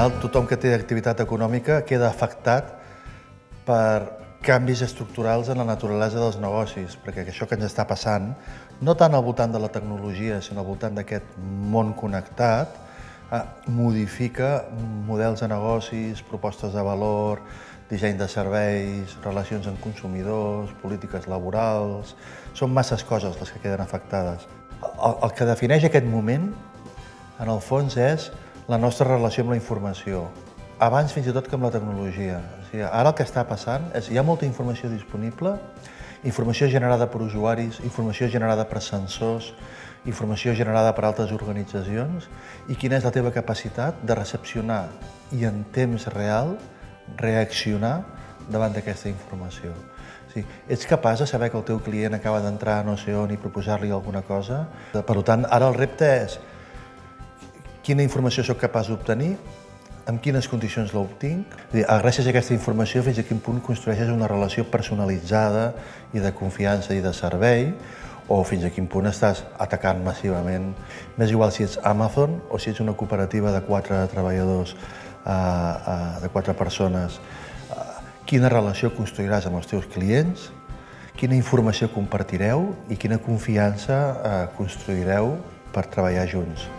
final, tothom que té activitat econòmica queda afectat per canvis estructurals en la naturalesa dels negocis, perquè això que ens està passant, no tant al voltant de la tecnologia, sinó al voltant d'aquest món connectat, modifica models de negocis, propostes de valor, disseny de serveis, relacions amb consumidors, polítiques laborals... Són masses coses les que queden afectades. El que defineix aquest moment, en el fons, és la nostra relació amb la informació. Abans fins i tot que amb la tecnologia. O sigui, ara el que està passant és que hi ha molta informació disponible, informació generada per usuaris, informació generada per sensors, informació generada per altres organitzacions, i quina és la teva capacitat de recepcionar i en temps real reaccionar davant d'aquesta informació. O sigui, ets capaç de saber que el teu client acaba d'entrar a no sé on i proposar-li alguna cosa? Per tant, ara el repte és quina informació sóc capaç d'obtenir, amb quines condicions l'obtinc, gràcies a aquesta informació fins a quin punt construeixes una relació personalitzada i de confiança i de servei, o fins a quin punt estàs atacant massivament. M'és igual si ets Amazon o si ets una cooperativa de 4 treballadors, de 4 persones. Quina relació construiràs amb els teus clients, quina informació compartireu i quina confiança construireu per treballar junts.